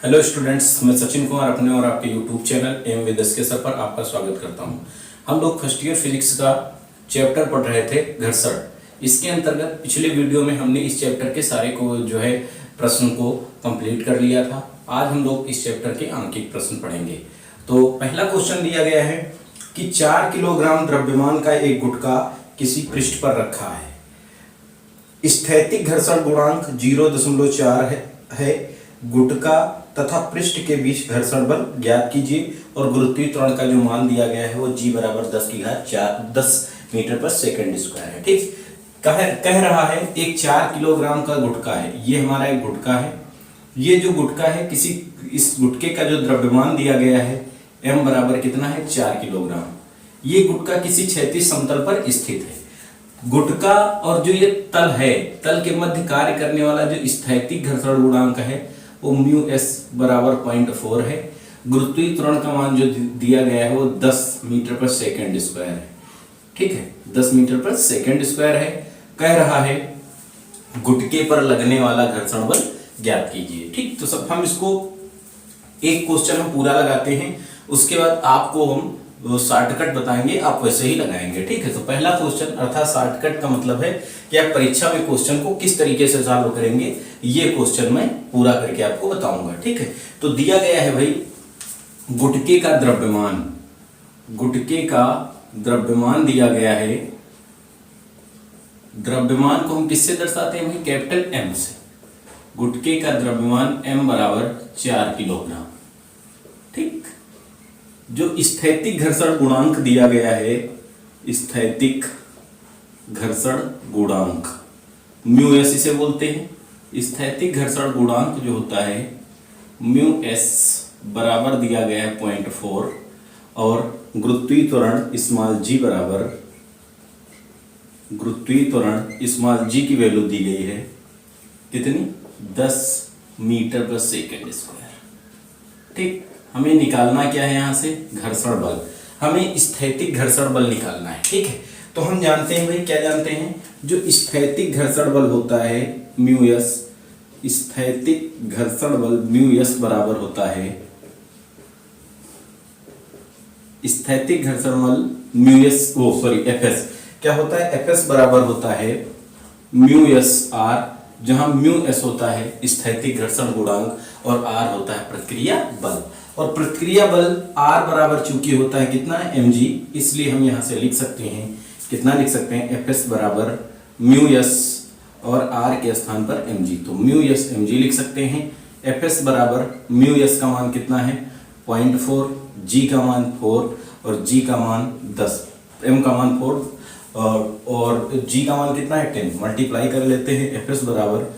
Hello students, मैं सचिन कुमार अपने और आपके YouTube channel M with SK sir पर आपका स्वागत करता हूं। हम लोग फर्स्ट ईयर फिजिक्स का चैप्टर पढ़ रहे थे घर्षण। इसके अंतर्गत पिछले वीडियो में हमने इस चैप्टर के सारे को प्रश्न को कंप्लीट कर लिया था। आज हम लोग इस चैप्टर के आंकिक प्रश्न पढ़ेंगे। तो पहला क्वेश्चन दिया गया है कि 4 किलोग्राम द्रव्यमान का एक गुटका किसी पृष्ठ पर रखा है। स्थैतिक घर्षण गुणांक 0.4 है। गुटका तथा पृष्ठ के बीच घर्षण बल ज्ञात कीजिए और गुरुत्वीय त्वरण का जो मान दिया गया है वो G बराबर 10 मीटर पर सेकंड स्क्वायर है। ठीक, कह रहा है एक 4 किलोग्राम का गुटका है। ये हमारा एक गुटका है। ये जो गुटका है इस गुटके का जो द्रव्यमान दिया गया है M बराबर कितना है 4 किलोग्राम। ये गुटका किसी क्षैतिज समतल पर स्थित है। गुटका और जो ये तल है, तल के मध्य कार्य करने वाला जो स्थैतिक घर्षण गुणांक है वो μs बराबर 0.4 है। गुरुत्वीय त्वरण का मान जो दिया गया है वो 10 मीटर पर सेकंड स्क्वायर है। ठीक है, 10 मीटर पर सेकंड स्क्वायर है। कह रहा है गुटके पर लगने वाला घर्षण बल ज्ञात कीजिए। ठीक, तो सब हम इसको एक क्वेश्चन हम पूरा लगाते हैं, उसके बाद आपको हम शॉर्टकट बताएंगे, आप वैसे ही लगाएंगे। ठीक है, तो पहला क्वेश्चन अर्थात शॉर्टकट का मतलब है कि आप परीक्षा में क्वेश्चन को किस तरीके से सॉल्व करेंगे, ये क्वेश्चन मैं पूरा करके आपको बताऊंगा। ठीक है, तो दिया गया है भाई गुटके का द्रव्यमान। गुटके का द्रव्यमान दिया गया है। द्रव्यमान को हम किससे दर्शाते हैं भाई? कैपिटल M से। गुटके का द्रव्यमान M बराबर 4 किलोग्राम। ठीक, जो स्थैतिक घर्षण गुणांक दिया गया है, स्थैतिक घर्षण गुणांक μs इसे बोलते हैं। स्थैतिक घर्षण गुणांक जो होता है μs बराबर दिया गया है 0.4 और गुरुत्वीय त्वरण स्मॉल g बराबर, गुरुत्वीय त्वरण स्मॉल g की वैल्यू दी गई है कितनी? 10 मीटर पर सेकंड स्क्वायर। ठीक, हमें निकालना क्या है यहाँ से? घर्षण बल। हमें स्थैतिक घर्षण बल निकालना है। ठीक है, तो हम जानते हैं भाई, क्या जानते हैं? जो स्थैतिक घर्षण बल होता है μs, स्थैतिक घर्षण बल μs बराबर होता है, स्थैतिक घर्षण बल fs क्या होता है? fs बराबर होता है μs r, जहां μs होता है स्थैतिक घर्षण गुणांक और r होता है प्रतिक्रिया बल। और प्रतिक्रिया बल r बराबर चूंकि होता है कितना है? mg, इसलिए हम यहां से लिख सकते हैं, कितना लिख सकते हैं? fs बराबर μs और r के स्थान पर mg, तो μs mg लिख सकते हैं। fs बराबर μs का मान कितना है? 0.4, g का मान 4 और g का मान 10, m का मान 4 और g का मान कितना है? 10। मल्टीप्लाई कर लेते हैं। fs बराबर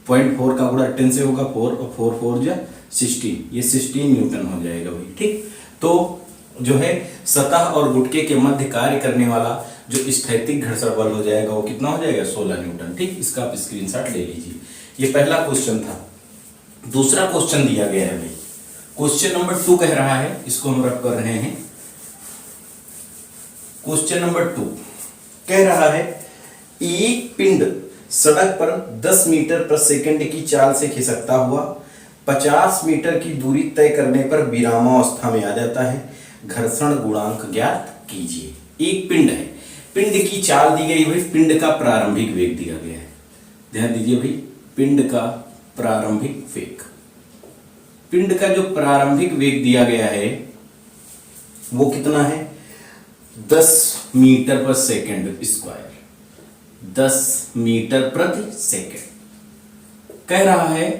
0.4 का गुणा 10 से होगा 4 और 4 4 जा 16, ये 16 न्यूटन हो जाएगा भाई। ठीक, तो जो है सतह और गुटके के मध्य कार्य करने वाला जो स्थैतिक घर्षण बल हो जाएगा वो कितना हो जाएगा? 16 न्यूटन। ठीक, इसका आप स्क्रीनशॉट ले लीजिए। ये पहला क्वेश्चन था। दूसरा क्वेश्चन दिया गया है भाई, क्वेश्चन नंबर 2 कह रहा है, इसको हम रख कर रहे हैं। क्वेश्चन नंबर 2 कह रहा है एक पिंड सड़क पर 10 मीटर पर सेकंड की चाल से खिसकता हुआ 50 मीटर की दूरी तय करने पर विरामावस्था में आ जाता है। घर्षण गुणांक ज्ञात कीजिए। एक पिंड है, पिंड की चाल दी गई भाई, पिंड का प्रारंभिक वेग दिया गया है। ध्यान दीजिए भाई, पिंड का प्रारंभिक वेग, पिंड का जो प्रारंभिक वेग दिया गया है वो कितना है? 10 मीटर पर सेकंड स्क्वायर, 10 मीटर प्रति सेकंड। कह रहा है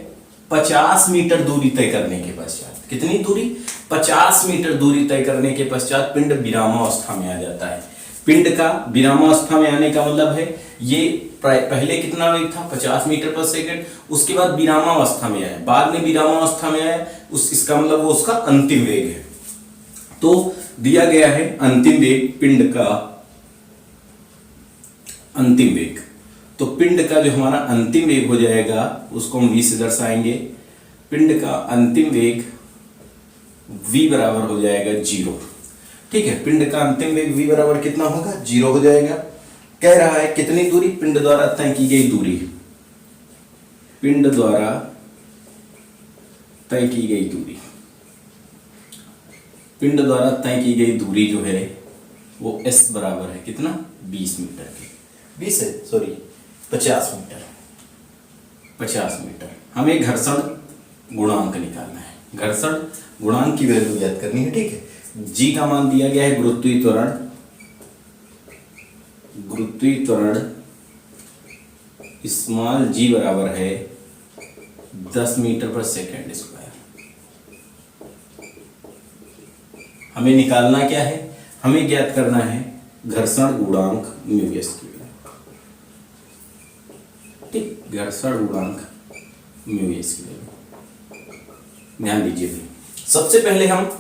50 मीटर दूरी तय करने के पश्चात, कितनी दूरी? 50 मीटर दूरी तय करने के पश्चात पिंड विरामावस्था में आ जाता है। पिंड का विरामावस्था में आने का मतलब है ये पहले कितना वेग था? 50 मीटर पर सेकंड, उसके बाद विरामावस्था में आया, बाद में विरामावस्था में आया, इसका मतलब वो उसका अंतिम वेग है। तो दिया गया है अंतिम वेग, पिंड का अंतिम वेग। तो पिंड का जो हमारा अंतिम वेग हो जाएगा उसको हम v से दर्शाएंगे। पिंड का अंतिम वेग v बराबर हो जाएगा 0। ठीक है, पिंड का अंतिम वेग v बराबर कितना होगा? 0 हो जाएगा। कह रहा है कितनी दूरी? पिंड द्वारा तय की गई दूरी, पिंड द्वारा तय की गई दूरी, पिंड द्वारा तय की गई दूरी जो है वो s बराबर है कितना, 20 मीटर की, 20 है सॉरी 50 मीटर, 50 मीटर। हमें घर्षण गुणांक निकालना है, घर्षण गुणांक की वैल्यू ज्ञात करनी है, ठीक है। g का मान दिया गया है गुरुत्वीय त्वरण, गुरुत्वीय त्वरण स्मॉल g बराबर है 10 मीटर पर सेकेंड स्क्वायर। हमें निकालना क्या है, हमें ज्ञात करना है घर्षण गुणांक म्यू एस की वैल्यू, ठीक, घर्षण गुणांक म्यू एस की वैल्यू। ध्यान दीजिए भाई, सबसे पहले हम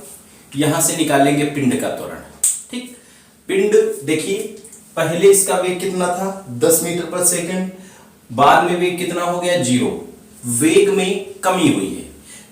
यहां से निकालेंगे पिंड का त्वरण, ठीक। पिंड देखिए, पहले इसका वेग कितना था 10 मीटर पर सेकेंड, बाद में वेग कितना हो गया 0, वेग में कमी हुई है,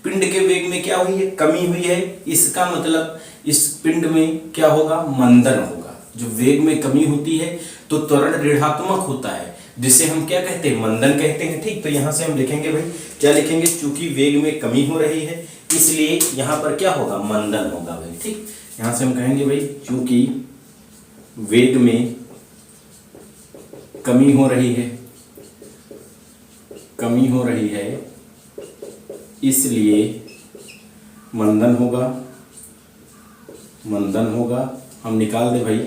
पिंड के वेग में क्या हुई है, कमी हुई है। इसका मतलब इस पिंड में क्या होगा, मंदन होगा। जो वेग में कमी होती है तो त्वरण ऋणात्मक होता है, जिसे हम क्या कहते हैं, मंदन कहते हैं, ठीक। तो यहां से हम लिखेंगे भाई, क्या लिखेंगे, चूंकि वेग में कमी हो रही है इसलिए यहां पर क्या होगा, मंदन होगा भाई, ठीक। यहां से हम कहेंगे भाई, चूंकि वेग में कमी हो रही है, कमी हो रही है इसलिए मंदन होगा, मंदन होगा। हम निकाल दे भाई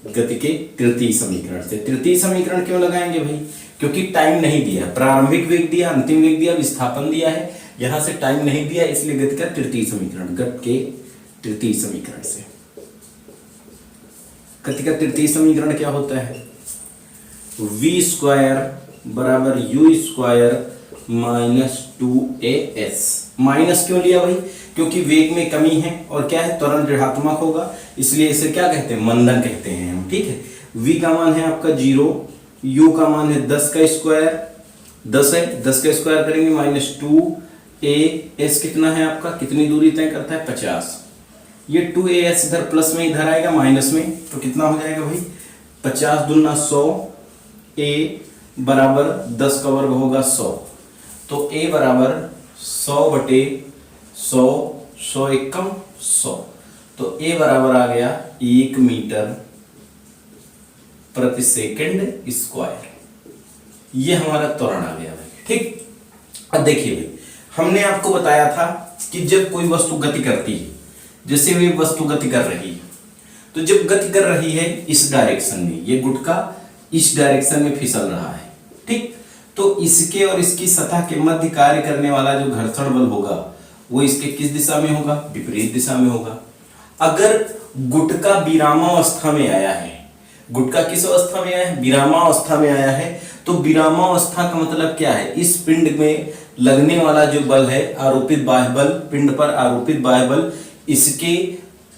गति के तृतीय समीकरण से। तृतीय समीकरण क्यों लगाएंगे भाई, क्योंकि टाइम नहीं दिया, प्रारंभिक वेग दिया, अंतिम वेग दिया, विस्थापन दिया है, यहां से टाइम नहीं दिया, इसलिए गति का तृतीय समीकरण, गति के तृतीय समीकरण से। गति का तृतीय समीकरण क्या होता है, v स्क्वायर बराबर u square minus 2as। Minus क्यों लिया भाई, क्योंकि वेग में कमी है और क्या है, त्वरण ऋणात्मक होगा, इसलिए इसे क्या कहते हैं, मंदन कहते हैं हम, ठीक है। v का मान है आपका 0, u का मान है 10 का स्क्वायर, 10 है, 10 का स्क्वायर करेंगे माइनस 2as, कितना है आपका, कितनी दूरी तय करता है 50। ये 2as इधर प्लस में इधर आएगा माइनस में, तो कितना हो जाएगा भाई, 50 दूना 100, a बराबर 10 का वर्ग होगा 100, तो a बराबर 100 बटे 100, 100 एकम 100, तो a बराबर आ गया 1 मीटर प्रति सेकंड स्क्वायर। ये हमारा त्वरण आ गया भाई, ठीक। अब देखिए भाई, हमने आपको बताया था कि जब कोई वस्तु गति करती है, जैसे वे वस्तु गति कर रही है, तो जब गति कर रही है इस डायरेक्शन में, ये गुटका इस डायरेक्शन में फिसल रहा है, ठीक। तो इसके और इसकी सतह के मध्य कार्य करने वाला जो घर्षण बल होगा वो इसके किस दिशा में होगा, विपरीत दिशा में होगा। अगर गुटका विरामावस्था में आया है, गुटका किस अवस्था में आया है, विरामावस्था में आया है, तो विरामावस्था का मतलब क्या है, इस पिंड में लगने वाला जो बल है, आरोपित बाह्य बल, पिंड पर आरोपित बाह्य बल इसके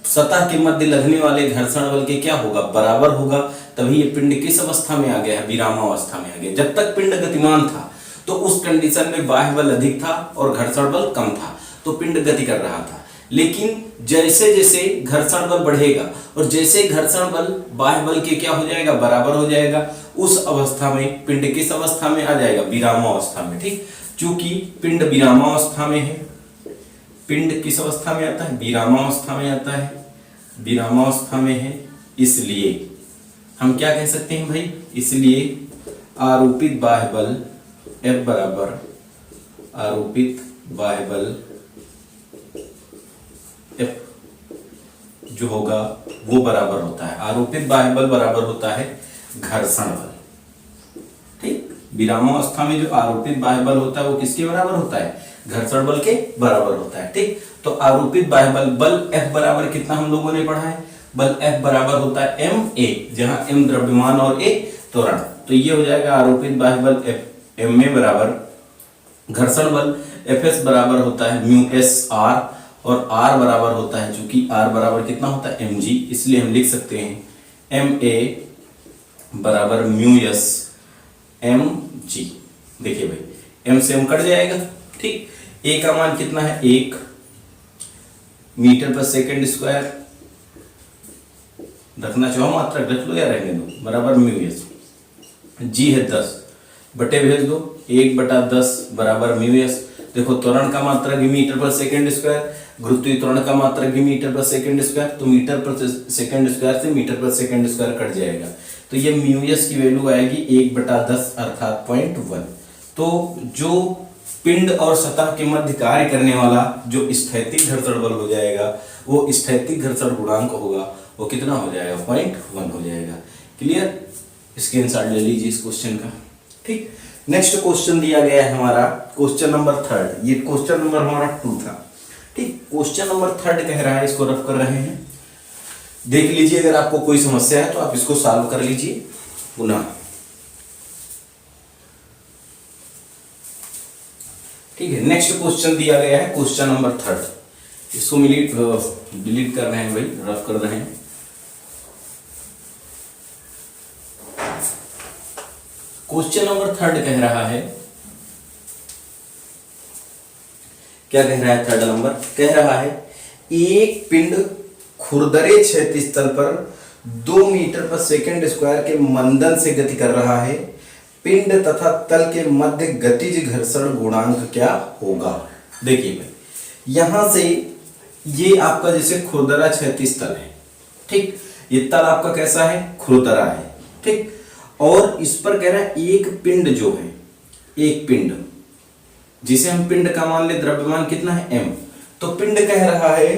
सतह के मध्य लगने वाले घर्षण बल के क्या होगा, बराबर होगा। तभी ये पिंड किस अवस्था में आ गया है, विरामावस्था में आ गया। जब तक पिंड गतिमान था तो उस कंडीशन में बाह्य बल अधिक था और घर्षण बल कम था, तो पिंड गति कर रहा था। लेकिन जैसे जैसे घर्षण बल बढ़ेगा और जैसे घर्षण बल बाह्य बल के क्या हो जाएगा, बराबर हो जाएगा, उस अवस्था में पिंड किस अवस्था में आ जाएगा, विरामावस्था में, ठीक। चूंकि पिंड विरामावस्था में है, पिंड किस अवस्था में आता है, विरामावस्था में आता है, विरामावस्था में है, इसलिए हम क्या कह सकते हैं भाई, इसलिए आरोपित बाह्य बल F बराबर आरोपित बाह्य बल F जो होगा वो बराबर होता है, आरोपित बाह्य बल बराबर होता है घर्षण बल, ठीक। विरामावस्था में जो आरोपित बाह्य बल होता है वो किसके बराबर होता है, घर्षण बल के बराबर होता है, ठीक। तो आरोपित बाह्य बल, बल F बराबर कितना हम लोगों ने पढ़ा है, बल F बराबर होता है ma, जहां m द्रव्यमान और a त्वरण, तो ये हो जाएगा आरोपित बाह्य बल F ma बराबर घर्षण बल Fs बराबर होता है म्यू एस r, और r बराबर होता है, चूंकि r बराबर कितना होता है mg, इसलिए हम लिख सकते हैं ma बराबर म्यू एस mg। देखिए भाई, m से m कट जाएगा, ठीक। a का मान कितना है, 1 मीटर पर सेकंड स्क्वायर, रखना चाहो मात्रा रख लो या रहने दो, बराबर म्यू एस, जी है 10, बटे भेज दो, 1/10 बराबर म्यू एस, देखो त्वरण का मात्रक मीटर पर सेकंड स्क्वायर, गुरुत्वीय त्वरण का मात्रक मीटर पर सेकंड स्क्वायर, तो मीटर पर सेकंड स्क्वायर से मीटर पर सेकंड स्क्वायर कट जाएगा, तो ये म्यू एस की वैल्यू आएगी 1/10 अर्थात 0.1। तो जो पिंड और सतह के मध्य कार्य करने वाला जो स्थैतिक घर्षण बल हो जाएगा, वो स्थैतिक घर्षण गुणांक होगा, वो कितना हो जाएगा 0.1 हो जाएगा। क्लियर, स्क्रीन शॉट ले लीजिए इस क्वेश्चन का। ठीक, नेक्स्ट क्वेश्चन दिया गया है हमारा क्वेश्चन नंबर 3, ये क्वेश्चन नंबर हमारा 2 था। ठीक, क्वेश्चन नंबर 3 कह रहा है, इसको रफ कर रहे हैं, देख लीजिए, अगर आपको कोई समस्या है तो आप इसको सॉल्व कर लीजिए पुनः। ठीक है, नेक्स्ट क्वेश्चन दिया गया है क्वेश्चन नंबर 3, इसको डिलीट कर रहे हैं भाई, रफ कर रहे हैं। क्वेश्चन नंबर 3 कह रहा है, क्या कह रहा है? 3 नंबर कह रहा है एक पिंड खुरदरे क्षैतिज तल पर 2 मीटर पर सेकंड स्क्वायर के मंदन से गति कर रहा है, पिंड तथा तल के मध्य गतिज घर्षण गुणांक क्या होगा? देखिए भाई, यहां से ये आपका जैसे खुरदरा क्षैतिज तल है, ठीक, ये तल आपका कैसा है? खुरदरा है, ठीक, और इस पर कह रहा है एक पिंड जो है, एक पिंड जिसे हम पिंड का मान ले, द्रव्यमान कितना है? m, तो पिंड कह रहा है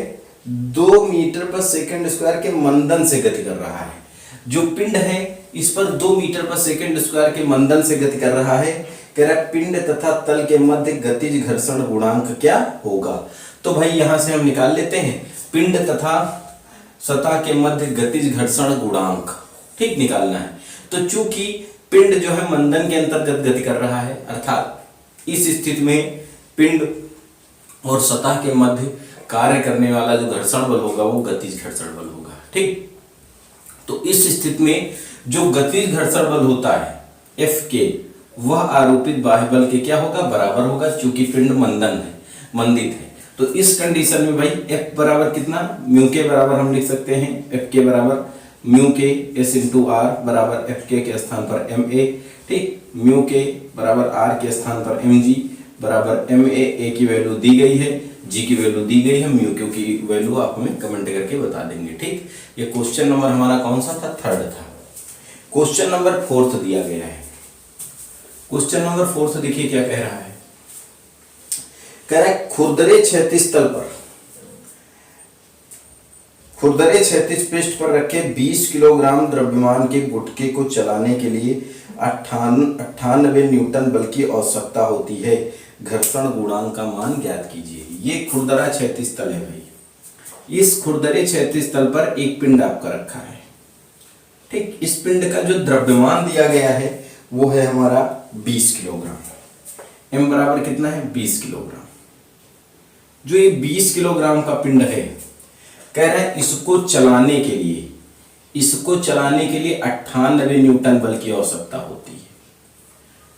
2 मीटर पर सेकंड स्क्वायर के मंदन से गति कर रहा है। जो पिंड है इस पर 2 मीटर पर सेकंड स्क्वायर के मंदन से गति कर रहा है, कह रहा है पिंड तथा तल के मध्य गतिज घर्षण गुणांक क्या होगा? तो भाई यहां से हम निकाल लेते हैं पिंड तथा सतह के मध्य गतिज घर्षण गुणांक, ठीक, निकालना है। तो चूंकि पिंड जो है मंदन के अंतर्गत गति कर रहा है, अर्थात इस स्थिति में पिंड और सतह के मध्य कार्य करने वाला जो घर्षण बल होगा वो गतिज घर्षण बल होगा, ठीक। तो इस स्थिति में जो गतिज घर्षण बल होता है F के, वह आरोपित बाह्य बल के क्या होगा? बराबर होगा, चूंकि पिंड मंदन है, मंदित है। तो इस कंडीशन में भाई F बराबर कितना? म्यू के बराबर हम लिख सकते हैं, F के बराबर म्यू के S इंटू आर बराबर F के स्थान पर MA, ठीक, म्यू के बराबर R के स्थान पर mg बराबर MA, A की वैल्यू दी गई है, G की वैल्यू दी गई है, म्यू क्यू की वैल्यू आप हमें कमेंट करके बता देंगे, ठीक। ये क्वेश्चन नंबर हमारा कौन सा था? 3 था। क्वेश्चन नंबर 4 दिया गया है। क्वेश्चन नंबर 4 देखिए क्या कह रहा है, कह रहा है खुरदरे क्षैतिज तल पर, खुरदरे क्षैतिज पृष्ठ पर रखे 20 किलोग्राम द्रव्यमान के गुटके को चलाने के लिए 98 न्यूटन बल की आवश्यकता होती है, घर्षण गुणांक का मान ज्ञात कीजिए। ये खुरदरा क्षैतिज तल है भाई, इस खुरदरे क्षैतिज तल पर एक पिंड आपका रखा है, ठीक। इस पिंड का जो द्रव्यमान दिया गया है वो है हमारा 20 किलोग्राम। m बराबर कितना है? 20 किलोग्राम। जो ये 20 किलोग्राम का पिंड है, कह रहा है इसको चलाने के लिए, इसको चलाने के लिए 98 न्यूटन बल की आवश्यकता होती है,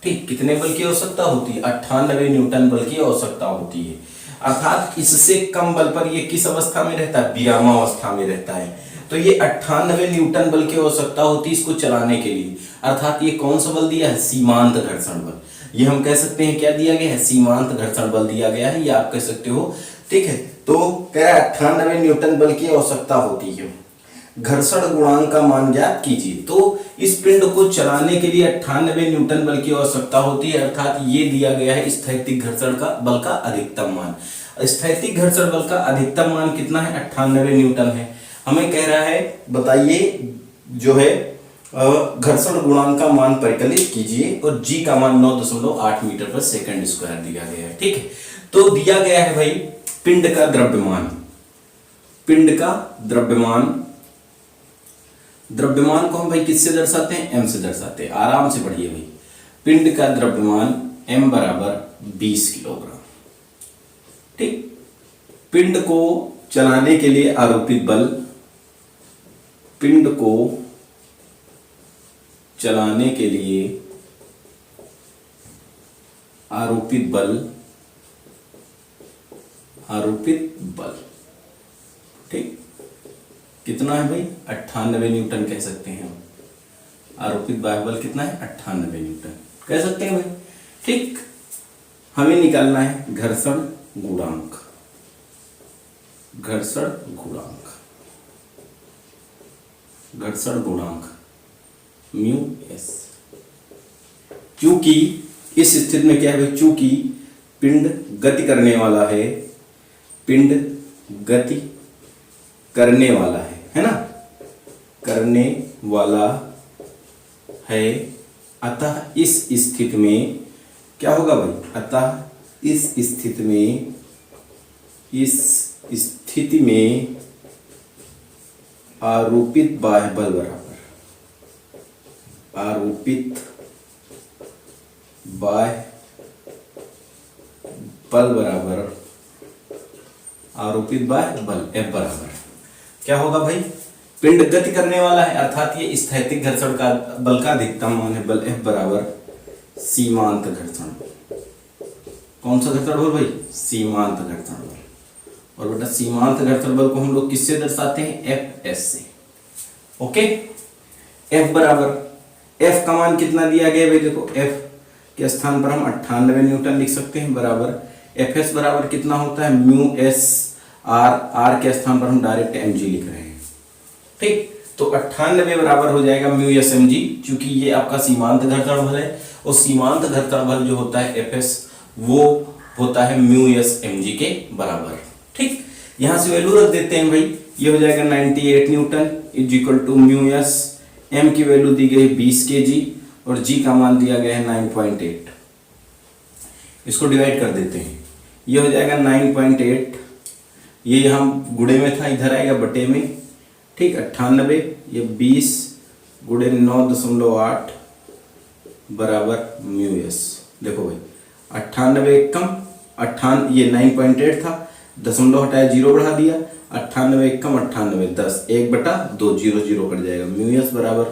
ठीक। कितने बल की आवश्यकता होती है? 98 न्यूटन बल की आवश्यकता होती है, अर्थात इससे कम बल पर ये किस अवस्था में रहता है? विरामावस्था में रहता है। तो ये 98 न्यूटन बल की आवश्यकता होती है इसको चलाने के लिए, अर्थात ये कौन सा बल दिया है? सीमांत घर्षण बल। ये हम कह सकते हैं क्या दिया गया है? सीमांत घर्षण बल दिया गया है, ये आप कह सकते हो, ठीक है। तो कह रहा है 98 न्यूटन बल की आवश्यकता होती है, घर्षण गुणांक का मान ज्ञात कीजिए। तो इस पिंड को चलाने के लिए 98 न्यूटन बल की आवश्यकता होती है, अर्थात ये दिया गया है स्थैतिक घर्षण का बल का अधिकतम मान। स्थैतिक घर्षण बल का अधिकतम मान कितना है? 98 न्यूटन है। हमें कह रहा है बताइए जो है घर्षण गुणांक का मान परिकलित कीजिए, और G का मान 9.8 मीटर पर सेकंड स्क्वायर दिया गया है, ठीक है। तो दिया गया है भाई पिंड का द्रव्यमान, पिंड का द्रव्यमान, द्रव्यमान को हम भाई किससे दर्शाते हैं? m से दर्शाते हैं, आराम से पढ़िए भाई। पिंड का द्रव्यमान m बराबर 20 किलोग्राम, ठीक। पिंड को चलाने के लिए आरोपित बल, पिंड को चलाने के लिए आरोपित बल, आरोपित बल, ठीक, कितना है भाई? 98 न्यूटन कह सकते हैं हम। आरोपित बाह्य बल कितना है? 98 न्यूटन कह सकते हैं भाई, ठीक। हमें निकालना है घर्षण गुणांक, घर्षण गुणांक, घर्षण गुणांक म्यू एस। क्योंकि इस स्थिति में क्या है, चूंकि पिंड गति करने वाला है, पिंड गति करने वाला है ना, करने वाला है, अतः इस स्थिति में क्या होगा भाई, अतः इस स्थिति में आरोपित बाह्य बल बराबर, आरोपित बाह्य बल बराबर, आरोपित बाह्य बल F बराबर क्या होगा भाई, पिंड गति करने वाला है अर्थात ये स्थैतिक घर्षण का बल का अधिकतम मान है बल F बराबर सीमांत घर्षण। कौन सा घर्षण बल भाई, सीमांत घर्षण बल। और बेटा सीमांत घर्षण बल को हम लोग किससे दर्शाते हैं, Fs से। ओके, F बराबर, F का मान कितना दिया गया भाई, देखो F के स्थान पर हम 98 न्यूटन लिख सकते हैं, बराबर Fs बराबर कितना होता है म्यू एस आर, आर के स्थान पर हम डायरेक्ट mg लिख रहे हैं। ठीक, तो 98 बराबर हो जाएगा म्यू एस mg, क्योंकि ये आपका सीमांत घर्षण बल है और सीमांत घर्षण बल जो होता है Fs वो होता है म्यू एस mg के बराबर। ठीक, यहां से वैल्यू रख देते हैं भाई, ये हो जाएगा 98 newton is equal to mu s, m की वैल्यू दी गई 20 kg और g का मान दिया गया है 9.8। इसको डिवाइड कर देते हैं, ये हो जाएगा 9.8, ये यहाँ गुणे में था, इधर आएगा बटे में। ठीक, 98, ये 20 गुणे 9.8 बराबर म्यू एस। देखो भाई 98 कम 98, ये 9.8 था, दशमलव हटाया, जीरो बढ़ा दिया, 98 कम 98 10, 1/2, 0 0 कट जाएगा, म्यू एस बराबर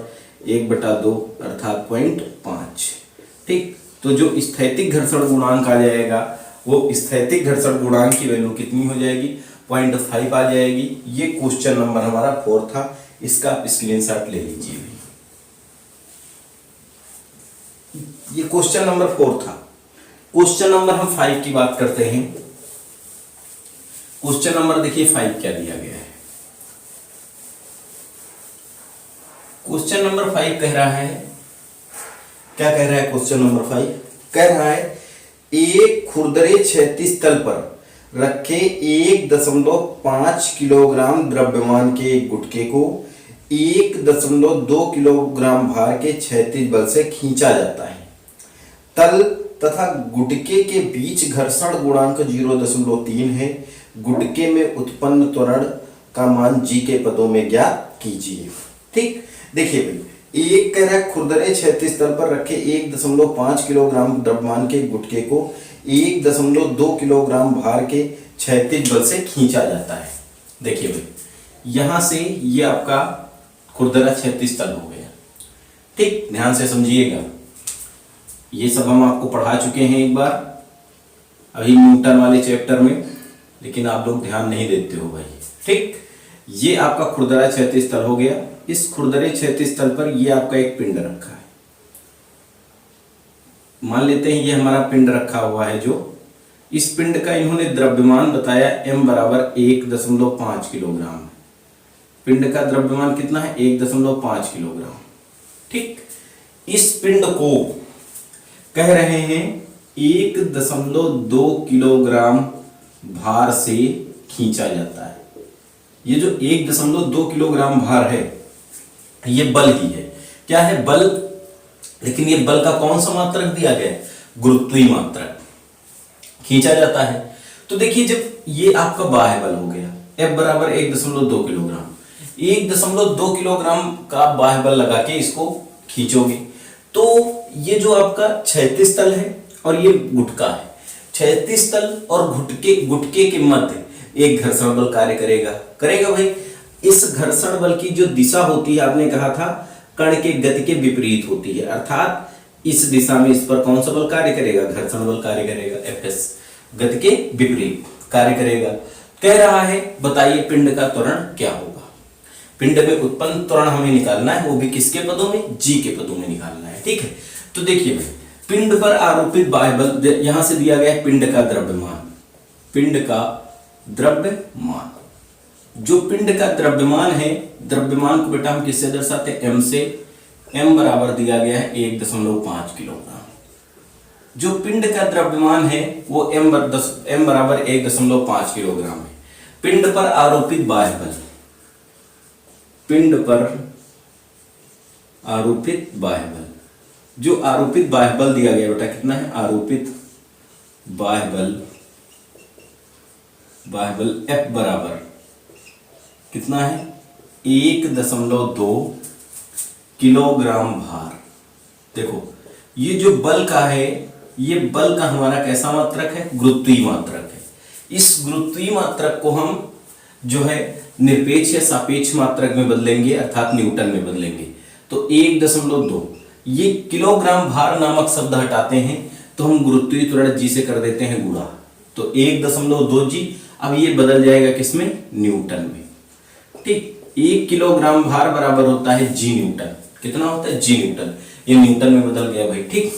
1/2 अर्थात 0.5। ठीक, तो जो स्थैतिक घर्षण गुणांक आ जाएगा वो स्थैतिक घर्षण गुणांक की वैल्यू कितनी हो जाएगी, 0.5 आ जाएगी। ये क्वेश्चन नंबर हमारा 4 था, इसका आप स्क्रीनशॉट ले लीजिए। ये क्वेश्चन नंबर 4 था। क्वेश्चन नंबर हम 5 की बात करते हैं। क्वेश्चन नंबर देखिए 5 क्या दिया गया है। क्वेश्चन नंबर 5 कह रहा है, क्या कह रहा है क्वेश्चन नंबर 5? कह रहा है एक खुरदरे क्षैतिज तल पर रखे 1.5 किलोग्राम द्रव्यमान के एक गुटके को 1.2 किलोग्राम भार के क्षैतिज बल से खींचा जाता है। तल तथा गुटके के बीच घर्षण गुणांक 0.3 है। गुटके में उत्पन्न त्वरण का मान g के पदों में ज्ञात कीजिए। ठीक, देखिए भाई, एक कह रहा है खुरदरे क्षैतिज तल पर रखे 1.5 किलोग्राम द्रव्यमान के गुटके को 1.2 किलोग्राम भार के क्षैतिज बल से खींचा जाता है। देखिए भाई, यहां से ये आपका खुरदरा क्षैतिज तल हो गया। ठीक, ध्यान से समझिएगा, ये सब हम आपको पढ़ा चुके हैं एक बार अभी न्यूटन वाले चैप्टर में, लेकिन आप लोग ध्यान नहीं देते हो भाई। ठीक, ये आपका खुरदरा क्षैतिज तल हो गया। इस खुरदरे क्षैतिज तल पर ये आपका एक पिंड रखा है। मान लेते हैं ये हमारा पिंड रखा हुआ है। जो इस पिंड का इन्होंने द्रव्यमान बताया m बराबर 1.5 किलोग्राम। पिंड का द्रव्यमान कितना है, 1.5 किलोग्राम। ठीक, इस पिंड को कह रहे हैं 1.2 किलोग्राम भार से खींचा जाता है। ये जो 1.2 किलोग्राम भार है ये बल ही है। क्या है, बल, लेकिन ये बल का कौन सा मात्रक दिया गया है, गुरुत्वीय मात्रक, खींचा जाता है। तो देखिए, जब ये आपका बाह्य बल हो गया F बराबर 1.2 किलोग्राम, 1.2 किलोग्राम का बाह्य बल लगा के इसको खींचोगे तो ये जो आपका क्षैतिज तल है और ये गुटका है, क्षैतिज तल और गुटके के मध्य एक घर्षण बल कार्य करेगा भाई। इस घर्षण बल की जो दिशा होती है, आपने कहा था कण के गति के विपरीत होती है, अर्थात इस दिशा में इस पर कौन सा बल कार्य करेगा, घर्षण बल कार्य करेगा, Fs, गति के विपरीत कार्य करेगा। कह रहा है बताइए पिंड का त्वरण क्या होगा। पिंड में उत्पन्न त्वरण हमें निकालना है, वो भी किसके पदों में, g के पदों में निकालना है। ठीक है, तो देखिए भाई, पिंड पर आरोपित बाह्य बल, यहां से दिया गया है पिंड का द्रव्यमान, पिंड का द्रव्यमान। जो पिंड का द्रव्यमान है, द्रव्यमान को बेटा हम किससे दर्शाते हैं, m से। m बराबर दिया गया है 1.5 किलोग्राम। जो पिंड का द्रव्यमान है वो m बराबर 1.5 किलोग्राम है। पिंड पर आरोपित बाह्य बल, पिंड पर आरोपित बाह्य बल, जो आरोपित बाह्य बल दिया गया बेटा कितना है, आरोपित बाह्य बल F बराबर कितना है, 1.2 किलोग्राम भार। देखो ये जो बल का है, ये बल का हमारा कैसा मात्रक है, गुरुत्वीय मात्रक है। इस गुरुत्वीय मात्रक को हम जो है निरपेक्ष या सापेक्ष मात्रक में बदलेंगे, अर्थात न्यूटन में बदलेंगे। तो 1.2, ये किलोग्राम भार नामक शब्द हटाते हैं तो हम गुरुत्वीय त्वरण जी से कर देते हैं गुणा, तो 1.2 जी। अब ये बदल जाएगा किसमें, न्यूटन में। ठीक, 1 किलोग्राम भार बराबर होता है जी न्यूटन। कितना होता है, जी न्यूटन। ये न्यूटन में बदल गया भाई। ठीक,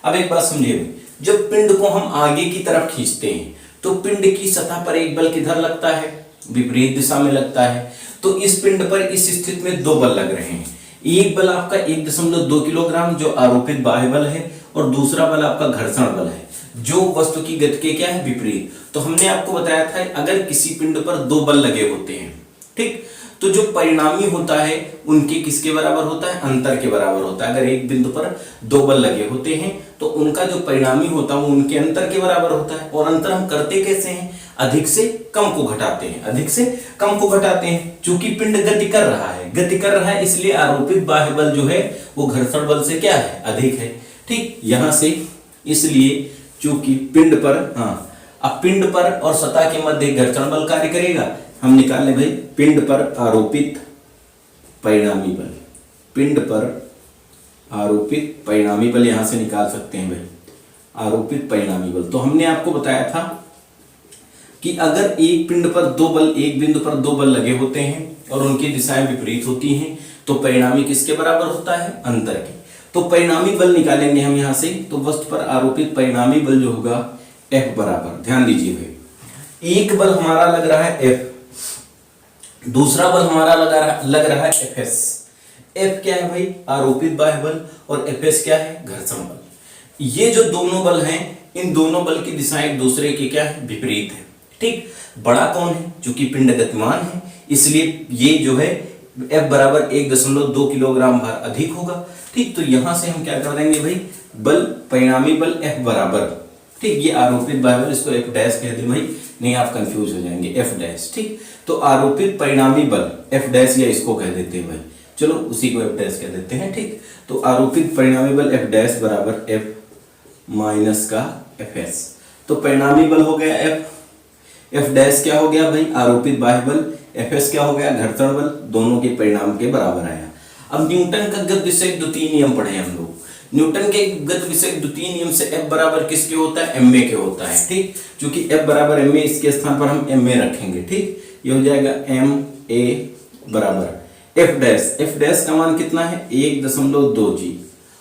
अब एक बात समझिए भाई, जब पिंड को हम आगे की तरफ खींचते हैं तो पिंड की सतह पर एक बल किधर लगता है, विपरीत दिशा में लगता है। तो इस पिंड पर इस स्थिति में 2 बल लग रहे हैं। एक बल आपका 1.2 किलोग्राम जो आरोपित बाह्य बल है, और दूसरा बल आपका घर्षण बल है जो वस्तु की गति के क्या है, विपरीत। तो हमने आपको बताया था अगर किसी पिंड पर 2 बल लगे होते हैं, ठीक, तो जो परिणामी होता है उनके किसके बराबर होता है, अंतर के बराबर होता है। अगर एक बिंदु पर 2 बल लगे होते हैं तो उनका जो परिणामी होता है वो उनके अंतर के बराबर होता है। और अंतर हम करते कैसे हैं, अधिक से कम को घटाते हैं, अधिक से कम को घटाते हैं। चूंकि पिंड गति कर रहा है, गति कर रहा है, इसलिए आरोपित बाह्य बल जो है वो घर्षण बल से क्या है, अधिक है। ठीक, यहां से इसलिए चूंकि पिंड पर, अब पिंड पर और सतह के मध्य घर्षण बल कार्य करेगा। हम निकाल लें भाई पिंड पर आरोपित परिणामी बल, पिंड पर आरोपित परिणामी बल यहां से निकाल सकते हैं भाई, आरोपित परिणामी बल। तो हमने आपको बताया था कि अगर एक पिंड पर 2 बल, एक बिंदु पर 2 बल लगे होते हैं और उनकी दिशाएं विपरीत होती हैं तो परिणामी किसके बराबर होता है, अंतर के। तो परिणामी बल निकालेंगे हम यहां से, तो वस्तु पर आरोपित परिणामी बल जो होगा F बराबर, ध्यान दीजिए भाई, एक बल हमारा लग रहा है F, दूसरा बल हमारा लग रहा है Fs। F क्या है भाई, आरोपित बाह्य बल, और Fs क्या है, घर्षण बल। ये जो दोनों बल हैं, इन दोनों बल की दिशाएं एक दूसरे की क्या है, विपरीत है। ठीक, बड़ा कौन है, चूंकि पिंड गतिमान है इसलिए ये जो है F बराबर 1.2 किलोग्राम भार अधिक होगा। ठीक, तो यहां से हम क्या कर देंगे भाई, बल परिणामी बल F बराबर, ठीक, ये आरोपित बाह्य बल, इसको F डैश कह दें भाई, नहीं आप कंफ्यूज हो जाएंगे, F डैश। ठीक, तो आरोपित परिणामी बल F डैश, या इसको कह देते हैं भाई, चलो उसी को F डैश कह देते हैं। ठीक, तो आरोपित परिणामी बल F डैश बराबर F माइनस का Fs। तो परिणामी बल हो गया F, F डैश क्या हो गया भाई, आरोपित बाह्य बल, Fs क्या हो गया, घर्षण बल, दोनों के परिणाम के बराबर आया। अब न्यूटन का गति विषय द्वितीय नियम पढ़े हम लोग। न्यूटन के गति विषय द्वितीय नियम से F बराबर किसके होता है, ma के होता है। ठीक, क्योंकि F बराबर ma, इसके स्थान पर हम ma रखेंगे। ठीक, ये हो जाएगा ma बराबर F डैश, F डैश का मान कितना है 1.2 g,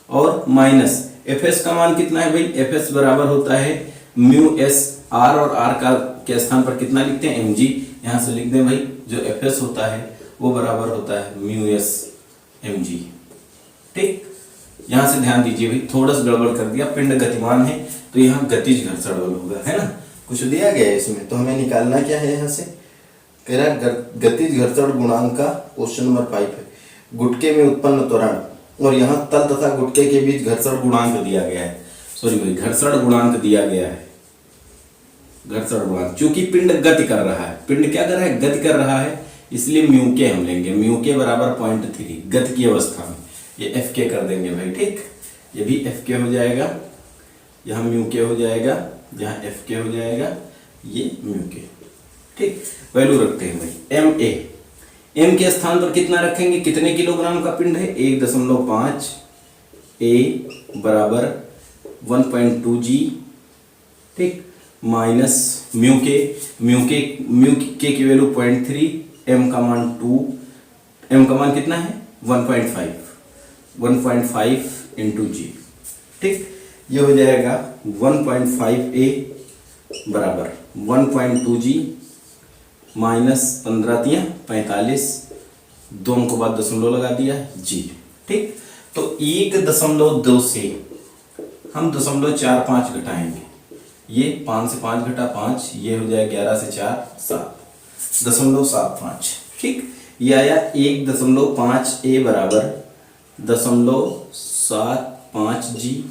और माइनस Fs का मान कितना है भाई, Fs बराबर होता है म्यू s, r और r का के स्थान पर कितना लिखते हैं, mg। यहां से लिख दें भाई, जो Fs होता है वो बराबर होता है म्यू s mg। ठीक, यहां से ध्यान दीजिए भाई, थोड़ा सा गड़बड़ कर दिया, पिंड गतिमान है तो यहाँ गतिज घर्षण बल होगा, है ना, कुछ दिया गया है इसमें, तो हमें निकालना क्या है, यहाँ से कह रहा है गतिज घर्षण गुणांक का क्वेश्चन नंबर 5 है, गुटके में उत्पन्न त्वरण, और यहाँ तल तथा गुटके के बीच घर्षण गुणांक दिया गया है, सॉरी भाई घर्षण गुणांक दिया गया है, घर्षण गुणांक। चूंकि पिंड गति कर रहा है, पिंड क्या कर रहा है, गति कर रहा है, इसलिए म्यू के हम लेंगे, म्यू के बराबर 0.3 गति की अवस्था में, ये एफ के कर देंगे भाई। ठीक, ये भी एफ के हो जाएगा, यहाँ म्यू के हो जाएगा, यहाँ एफ के हो जाएगा, ये म्यू के। ठीक, वैल्यू रखते हैं भाई एम ए, एम के स्थान पर कितना रखेंगे, कितने किलोग्राम का पिंड है 1.5, ए बराबर 1.2 जी। ठीक, माइनस म्यू के की वैल्यू 0.3, एम का मान 2, एम का मान कितना है 1.5 इंटू जी। ठीक, ये हो जाएगा 1.5a बराबर 1.2g माइनस 15 तियां 45, 2 अंकों बाद दशमलव लगा दिया जी। ठीक, तो 1.2 से हम 0.45 घटाएंगे, ये 5 से 5 घटा 5, ये हो जाए 11 से 4 7 0.75। ठीक, ये आया 1.5a बराबर 0.75g।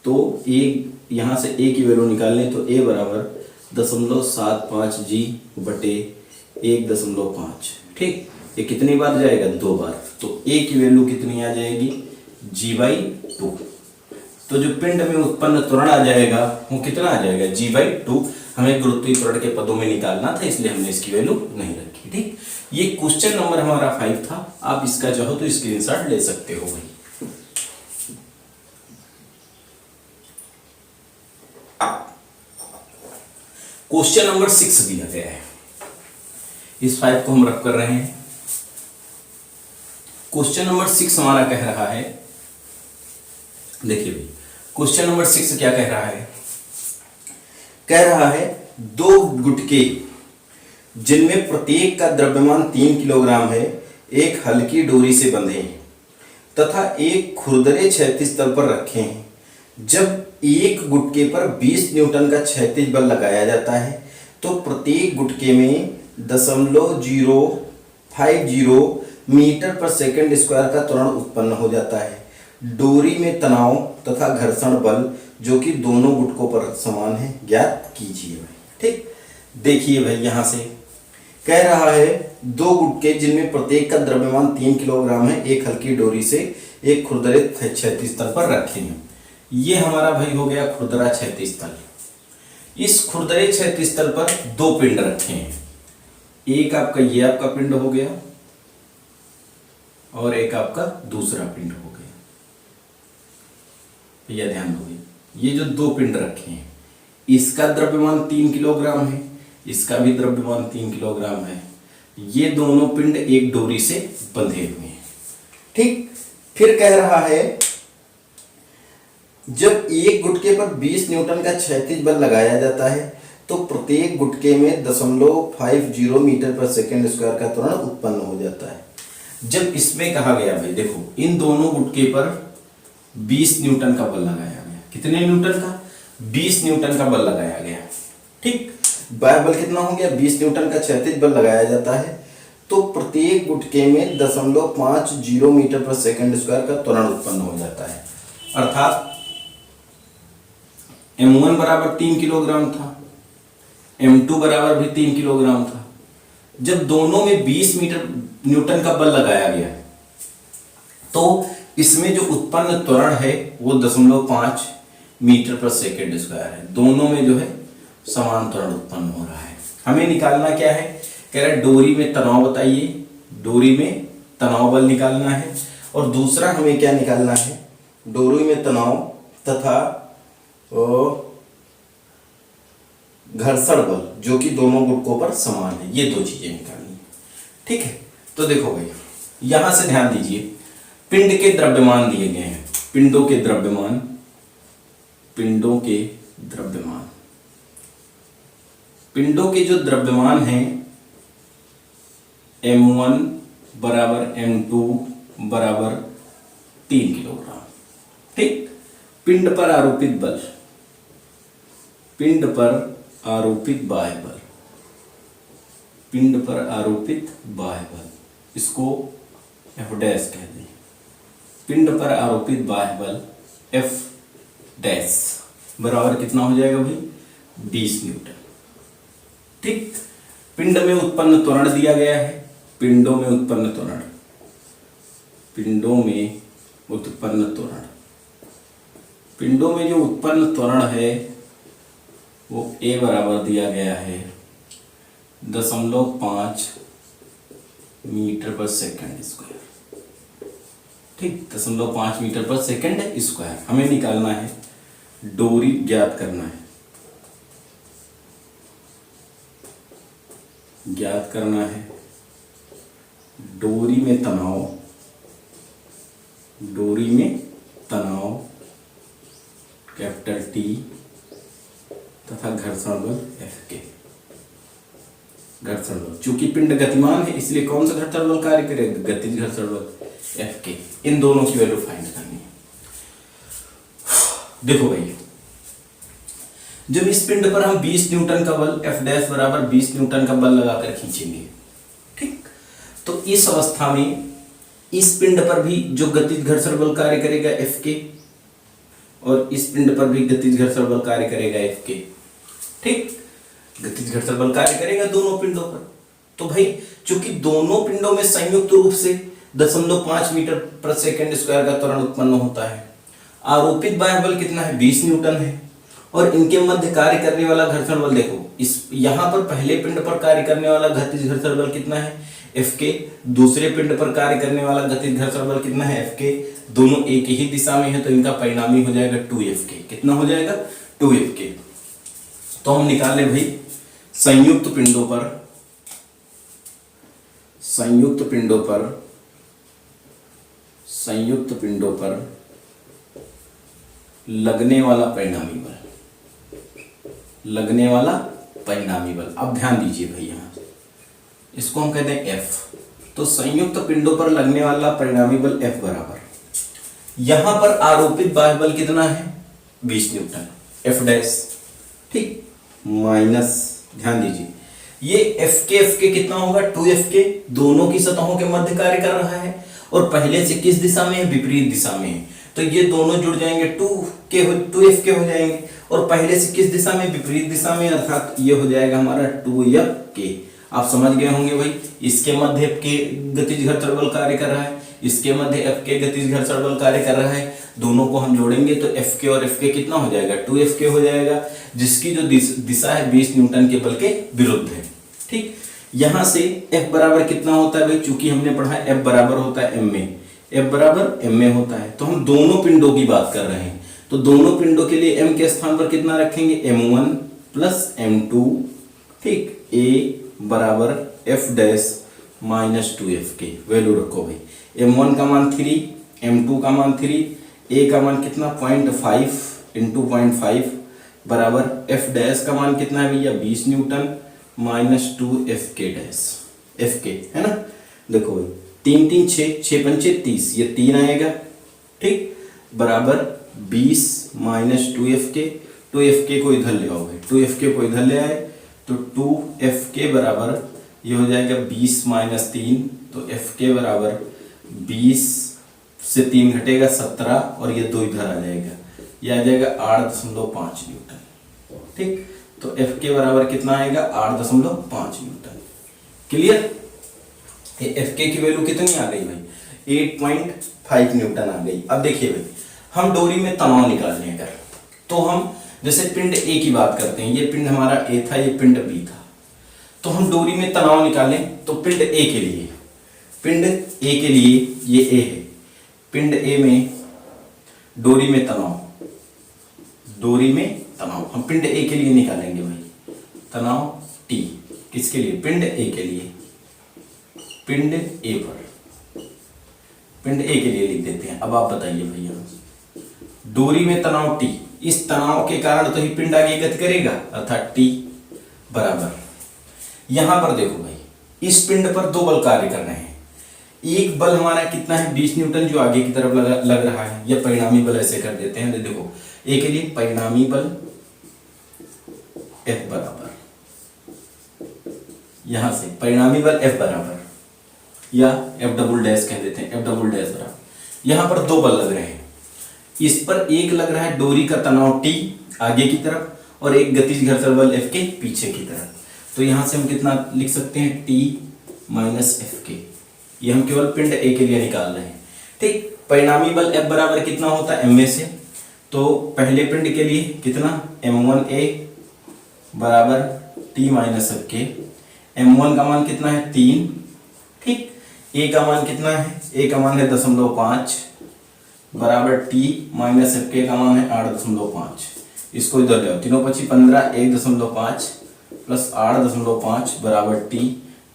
तो एक यहाँ से a की वैल्यू निकालने, तो a बराबर 0.75g बटे 1.5। ठीक, ये कितनी बार जाएगा? 2 बार। तो a की वैल्यू कितनी आ जाएगी? g/2। तो जो पिंड में उत्पन्न त्वरण आ जाएगा वो कितना आ जाएगा? g/2। हमें गुरुत्वीय त्वरण के पदों में निकालना था, इसलिए हमने इसकी वैल्यू नहीं रखी। ठीक, ये क्वेश्चन नंबर हमारा 5 था। आप इसका चाहो तो स्क्रीनशॉट ले सकते हो भाई। क्वेश्चन नंबर 6 दिया गया है, इस 5 को हम रख कर रहे हैं। क्वेश्चन नंबर 6 हमारा कह रहा है, देखिए भाई क्वेश्चन नंबर 6 क्या कह रहा है? कह रहा है 2 गुटके जिनमें प्रत्येक का द्रव्यमान 3 किलोग्राम है, एक हल्की डोरी से बंधे हैं तथा एक खुरदरे क्षैतिज तल पर रखे हैं। जब एक गुटके पर 20 न्यूटन का क्षैतिज बल लगाया जाता है तो प्रत्येक गुटके में 0.050 मीटर पर सेकंड स्क्वायर का त्वरण उत्पन्न हो जाता है। डोरी में तनाव तथा घर्षण बल जो कि दोनों गुटकों पर समान है ज्ञात कीजिए भाई। ठीक, देखिए भाई यहां से कह रहा है 2 गुटके जिनमें प्रत्येक का द्रव्यमान 3 किलोग्राम है, एक हल्की डोरी से एक खुरदरे क्षैतिज तल पर रखे हैं। ये हमारा भाई हो गया खुरदरा क्षैतिज तल। इस खुरदरे क्षैतिज तल पर 2 पिंड रखे हैं, एक आपका ये आपका पिंड हो गया और एक आपका दूसरा पिंड हो गया। भैया ध्यान दोगे, ये जो 2 पिंड रखे हैं, इसका द्रव्यमान 3 किलोग्राम है, इसका भी द्रव्यमान 3 किलोग्राम है। ये दोनों पिंड एक डोरी से बंधे हुए हैं। ठीक, फिर कह रहा है जब एक गुटके पर 20 न्यूटन का क्षैतिज बल लगाया जाता है तो प्रत्येक गुटके में 0.50 मीटर पर सेकंड स्क्वायर का त्वरण उत्पन्न हो जाता है। जब इसमें कहा गया भाई देखो, इन दोनों गुटके पर 20 न्यूटन का बल लगाया गया। कितने न्यूटन का? 20 न्यूटन का बल लगाया गया। ठीक, बाह्य बल कितना हो गया? 20 न्यूटन का क्षैतिज बल लगाया जाता है तो प्रत्येक गुटके में 0.50 मीटर पर सेकंड स्क्वायर का त्वरण उत्पन्न हो जाता है। अर्थात m1 बराबर 3 किलोग्राम था, m2 बराबर भी 3 किलोग्राम था। जब दोनों में 20 न्यूटन का बल लगाया गया तो इसमें जो उत्पन्न त्वरण है वो 0.5 मीटर पर सेकेंड स्क्वायर है। दोनों में जो है समान त्वरण उत्पन्न हो रहा है। हमें निकालना क्या है? कह रहा है डोरी में तनाव बताइए, डोरी में तनाव बल निकालना है। और दूसरा हमें क्या निकालना है? डोरी में तनाव तथा घर्षण बल जो कि दोनों गुटकों पर समान है। ये 2 चीजें निकालनी है। ठीक है, तो देखो भाई यहां से ध्यान दीजिए, पिंड के द्रव्यमान दिए गए हैं। पिंडों के द्रव्यमान पिंडों के जो द्रव्यमान हैं m1 बराबर m2 बराबर 3 किलोग्राम। ठीक, पिंड पर आरोपित बल, पिंड पर आरोपित बाह्य बल, पिंड पर आरोपित बाह्य बल, इसको F डैश कह दें। पिंड पर आरोपित बाह्य बल F डैश बराबर कितना हो जाएगा भाई? 20 न्यूटन। ठीक, पिंड में उत्पन्न त्वरण दिया गया है। पिंडों में उत्पन्न त्वरण, पिंडों में उत्पन्न त्वरण, पिंडों में जो उत्पन्न त्वरण है वो A बराबर दिया गया है 0.5 मीटर पर सेकंड स्क्वायर। ठीक, 0.5 मीटर पर सेकंड स्क्वायर। हमें निकालना है, डोरी ज्ञात करना है, ज्ञात करना है डोरी में तनाव कैपिटल टी तथा घर्षण बल एफ के। घर्षण बल, चूंकि पिंड गतिमान है इसलिए कौन सा घर्षण बल कार्य करेगा, गतिज घर्षण बल एफ के। इन दोनों की वैल्यू फाइंड करनी है। देखो भाई, जब इस पिंड पर हम 20 न्यूटन का बल एफ डैश बराबर 20 न्यूटन का बल लगाकर खींचेंगे, ठीक, तो इस अवस्था में इस पिंड पर भी जो गतिज घर्षण बल कार्य करेगा एफ के, और इस पिंड पर भी गतिज घर्षण बल कार्य करेगा एफ के, ठीक, गतिज घर्षण बल कार्य करेगा दोनों पिंडों पर। तो भाई चूंकि दोनों पिंडों में संयुक्त रूप से 0.5 मीटर प्रति सेकंड स्क्वायर का त्वरण उत्पन्न होता है, आरोपित बाह्य बल कितना है, 20 न्यूटन है, और इनके मध्य कार्य करने वाला घर्षण बल देखो, इस यहां पर पहले पिंड पर कार्य करने वाला गतिज घर्षण बल कितना है, एफ के, दूसरे पिंड पर कार्य करने वाला गतिज घर्षण बल कितना है, एफ के, दोनों एक ही दिशा में है, तो इनका परिणामी हो जाएगा 2f के। कितना हो जाएगा, 2f के। तो हम निकाल ले भाई, संयुक्त पिंडों पर लगने वाला परिणामी बल, अब ध्यान दीजिए भाई, यहां इसको हम कहते हैं F। तो संयुक्त पिंडों पर लगने वाला परिणामी बल F बराबर, यहां पर आरोपित बाह्य बल कितना है, 20 न्यूटन F डैश, ठीक, माइनस, ध्यान दीजिए ये F के कितना होगा, 2F के, दोनों की सतहों के मध्य कार्य कर रहा है, और पहले से किस दिशा में है, विपरीत दिशा में है, तो ये दोनों जुड़ जाएंगे 2F के हो जाएंगे, और पहले से किस दिशा में, विपरीत दिशा में, अर्थात ये हो जाएगा हमारा 2F के। आप समझ गए होंगे भाई, इसके मध्य F के गतिज घर्षण बल कार्य कर रहा है, इसके मध्य F के गतिज घर्षण बल कार्य कर रहा है, दोनों को हम जोड़ेंगे तो F के और F के कितना हो जाएगा, 2F के हो जाएगा, जिसकी जो दिशा है 20 न्यूटन के बल के विरुद्ध है, ठीक। यहां से F बराबर कितना होता है भाई, चूंकि हमने पढ़ा है F बराबर होता है m में, F बराबर m में होता है, तो हम दोनों पिंडों की बात कर रहे हैं, तो दोनों पिंडों के लिए m के स्थान पर कितना रखेंगे, m1 प्लस m2, ठीक, a बराबर f डैश माइनस 2f के। वैल्यू रखो भाई, m1 का मान 3, m2 का मान 3, a का मान कितना 0.5 इंटू 0.5 बराबर f डैश का मान कितना है भैया, 20 न्यूटन माइनस 2f के डैश, f के, है ना। देखो भाई, 3 3 6 6 पंचे 30, ये 3 आएगा, ठीक, बराबर 20 माइनस 2f के को इधर ले आओ भाई, 2f के को इधर ले आए तो 2f के बराबर ये हो जाएगा 20 माइनस 3, तो f के बराबर 20 से 3 घटेगा 17, और ये 2 इधर आ जाएगा, ये आ जाएगा 8.5 न्यूटन, ठीक। तो f के बराबर कितना आएगा, 8.5 न्यूटन। क्लियर, f के की वैल्यू कितनी आ गई भाई, 8.5 न्यूटन आ गई। अब देखिए भाई, हम डोरी में तनाव निकालने अगर, तो हम जैसे पिंड A की बात करते हैं, ये पिंड हमारा A था, ये पिंड B था, तो हम डोरी में तनाव निकालें तो पिंड A के लिए ये A है, पिंड A में डोरी में तनाव हम पिंड A के लिए निकालेंगे भाई, तनाव T, किसके लिए, पिंड A के लिए, पिंड A के लिए लिख देते हैं। अब आप बताइए भैया, डोरी में तनाव T, इस तनाव के कारण तो ही पिंड आगे गति करेगा, अर्थात T बराबर, यहां पर देखो भाई, इस पिंड पर 2 बल कार्य कर रहे हैं, एक बल हमारा कितना है, 20 न्यूटन जो आगे की तरफ लग रहा है, यह परिणामी बल ऐसे कर देते हैं, देखो A के लिए परिणामी बल F बराबर, यहां से परिणामी बल F बराबर, या F डबल डैश कह देते हैं, F डबल डैश बराबर, यहां पर 2 बल लग रहे हैं, इस पर एक लग रहा है डोरी का तनाव T आगे की तरफ, और एक गतिज घर्षण बल F के पीछे की तरफ, तो यहां से हम कितना लिख सकते हैं, T माइनस F के, ये हम केवल पिंड A के लिए निकाल रहे हैं, ठीक। परिणामी बल F बराबर कितना होता है, m से, तो पहले पिंड के लिए कितना, m1a बराबर T माइनस F के, m1 का मान कितना है 3, ठीक, A का मान कितना है, A का मान है 0.5 बराबर T माइनस F के का मान है 8.5, इसको इधर ले आओ, 3 5 15, 1.5 प्लस 8.5 बराबर T,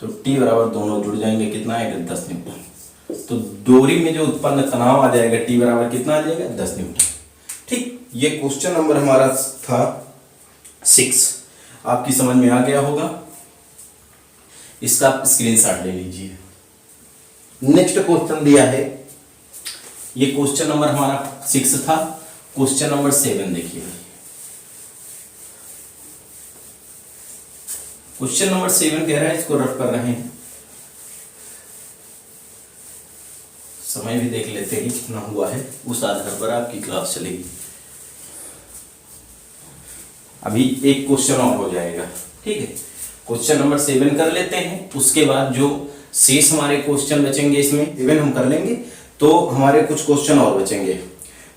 तो T बराबर दोनों जुड़ जाएंगे, कितना आएगा 10 न्यूटन। तो डोरी में जो उत्पन्न तनाव आ जाएगा T बराबर कितना आ जाएगा, 10 न्यूटन, ठीक। ये क्वेश्चन नंबर हमारा था 6। आपकी समझ में आ गया होगा, इसका आप स्क्रीनशॉट ले लीजिए। नेक्स्ट क्वेश्चन दिया है, ये क्वेश्चन नंबर हमारा 6 था। क्वेश्चन नंबर 7 देखिए। क्वेश्चन नंबर 7 कह रहा है, इसको रफ कर रहे हैं, समय भी देख लेते हैं कितना हुआ है, उस आधार पर आपकी क्लास चलेगी। अभी एक क्वेश्चन और हो जाएगा, ठीक है। क्वेश्चन नंबर 7 कर लेते हैं, उसके बाद जो शेष हमारे क्वेश्चन बचेंगे, इसमें 7 हम कर लेंगे तो हमारे कुछ क्वेश्चन और बचेंगे,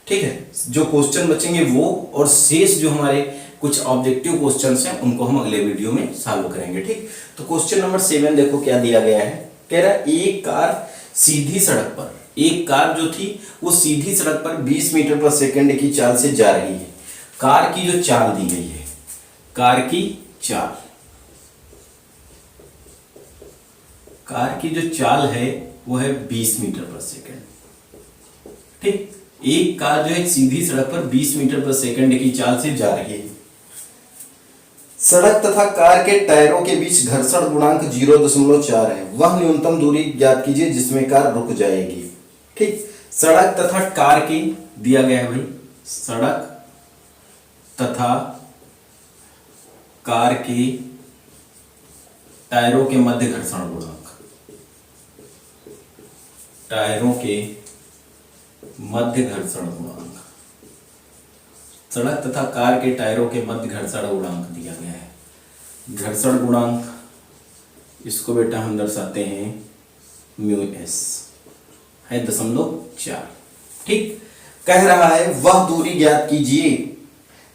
ठीक है। जो क्वेश्चन बचेंगे वो और शेष जो हमारे कुछ ऑब्जेक्टिव क्वेश्चंस हैं उनको हम अगले वीडियो में सॉल्व करेंगे, ठीक। तो क्वेश्चन नंबर 7 देखो क्या दिया गया है। कह रहा है एक कार सीधी सड़क पर, एक कार जो थी वो सीधी सड़क पर 20 मीटर पर सेकंड की चाल से जा रही है। कार की जो चाल दी गई है, कार की चाल, कार की जो चाल है वो है 20 मीटर पर सेकंड, ठीक। एक कार जो है सीधी सड़क पर 20 मीटर पर सेकंड की चाल से जा रही है। सड़क तथा कार के टायरों के बीच घर्षण गुणांक 0.4 है। वह न्यूनतम दूरी ज्ञात कीजिए जिसमें कार रुक जाएगी, ठीक। सड़क तथा कार की दिया गया है भाई, सड़क तथा कार के टायरों के मध्य घर्षण गुणांक, टायरों के मध्य घर्षण गुणांक, सड़क तथा कार के टायरों के मध्य घर्षण गुणांक दिया गया है। घर्षण गुणांक, इसको बेटा हम दर्शाते हैं म्यू एस है 0.4, ठीक। कह रहा है वह दूरी ज्ञात कीजिए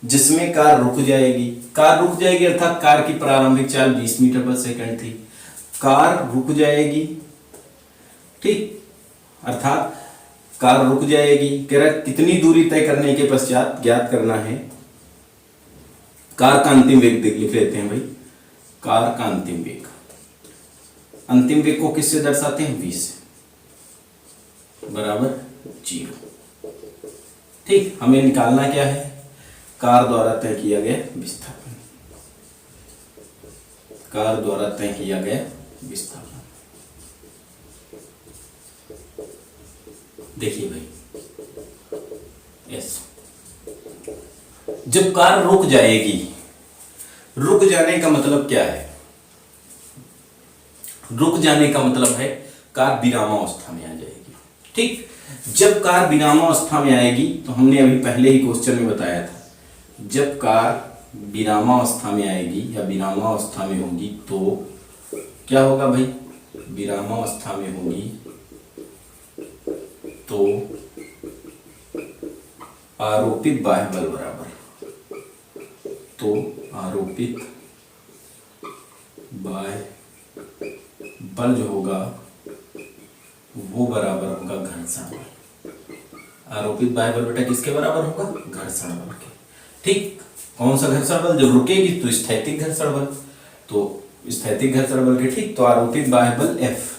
जिसमें कार रुक जाएगी। कार रुक जाएगी अर्थात कार की प्रारंभिक चाल 20 मीटर पर सेकंड थी, कार रुक जाएगी, ठीक, अर्थात कार रुक जाएगी। कह रहा कितनी दूरी तय करने के पश्चात ज्ञात करना है कार का अंतिम वेग। लिख लेते हैं भाई, कार का अंतिम वेग, अंतिम वेग को किससे दर्शाते हैं, 20 बराबर 0, ठीक। हमें निकालना क्या है, कार द्वारा तय किया गया विस्थापन, कार द्वारा तय किया गया विस्थापन। देखिए भाई, यस, जब कार रुक जाएगी, रुक जाने का मतलब क्या है, रुक जाने का मतलब है कार विरामावस्था में आ जाएगी, ठीक। जब कार विरामावस्था में आएगी तो हमने अभी पहले ही क्वेश्चन में बताया था, जब कार विरामावस्था में आएगी या विरामावस्था में होगी तो क्या होगा भाई, विरामावस्था में होगी तो आरोपित बाह्य बल बराबर, तो आरोपित बाह्य बल जो होगा वो बराबर होगा घर्षण बल। आरोपित बाह्य बल बेटा किसके बराबर होगा, घर्षण बल के, ठीक। कौन सा घर्षण बल, जब रुकेगी तो स्थैतिक घर्षण बल, तो स्थैतिक घर्षण बल के, ठीक। तो आरोपित बाह्य बल F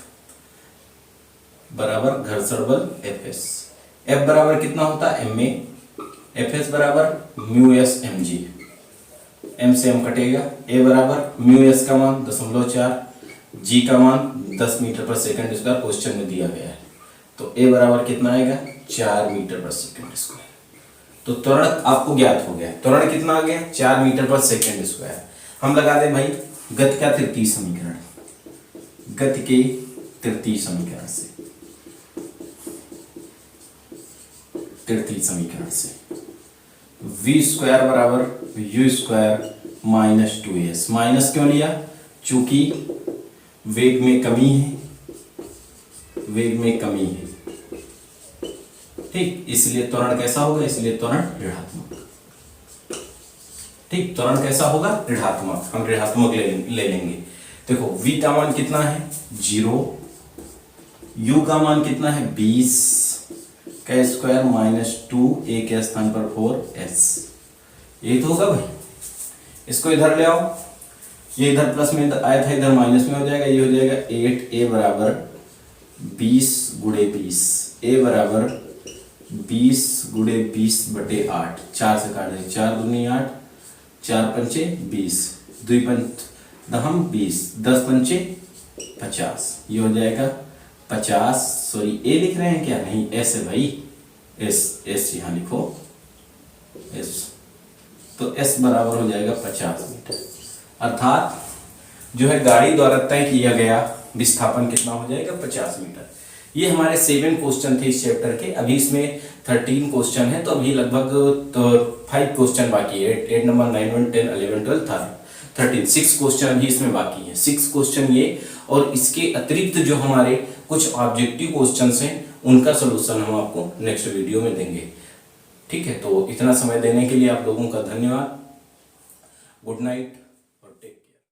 बराबर घर्षण बल Fs। F बराबर कितना होता है, ma, Fs बराबर mu s m g, m से m कटेगा, a बराबर म्यू एस का मान 0.4, g का मान 10 मीटर पर सेकंड स्क्वायर क्वेश्चन में दिया गया है, तो a बराबर कितना आएगा, 4 मीटर पर सेकंड स्क्वायर। तो त्वरण आपको ज्ञात हो गया, त्वरण कितना आ गया, 4 मीटर पर सेकंड स्क्वायर। हम लगा दें भाई गति का तृतीय समीकरण, गति के तृतीय समीकरण से, तृतीय समीकरण से v स्क्वायर बराबर u square minus 2s। Minus क्यों लिया, चूंकि वेग में कमी है, वेग में कमी है, ठीक, इसलिए त्वरण कैसा होगा, इसलिए त्वरण ऋणात्मक, ठीक। त्वरण कैसा होगा, ऋणात्मक, हम ऋणात्मक ले लेंगे। देखो v का मान कितना है 0, u का मान कितना है 20 का स्क्वायर माइनस 2, a के स्थान पर 4s, ये तो होगा भाई। इसको इधर ले आओ, ये इधर प्लस में आया था, इधर माइनस में हो जाएगा, ये हो जाएगा 8, a बराबर 20 गुणे 20, a बराबर 20 गुणे 20/8, 4 से काट देंगे, 4 दूनी 8, 4 पंचे 20, 2 पंच दहम 20, 10 पंचे 50, ये हो जाएगा 50। सॉरी ए लिख रहे हैं क्या, नहीं एस है भाई, एस यहाँ लिखो एस, तो एस बराबर हो जाएगा 50 मीटर। अर्थात जो है गाड़ी द्वारा तय किया गया विस्थापन कितना हो जाएगा, 50 मीटर। ये हमारे 7 क्वेश्चन थे इस चैप्टर के। अभी इसमें 13 क्वेश्चन है, तो अभी लगभग तो 5 क्वेश्चन बाकी है। 8 नंबर 9 1 10 11 12 13 6 क्वेश्चन अभी इसमें बाकी है। 6 क्वेश्चन ये, और इसके अतिरिक्त जो हमारे कुछ ऑब्जेक्टिव क्वेश्चंस हैं उनका सोल्यूशन हम आपको नेक्स्ट वीडियो में देंगे। ठीक है, तो इतना समय देने के लिए आप लोगों का धन्यवाद। Good night.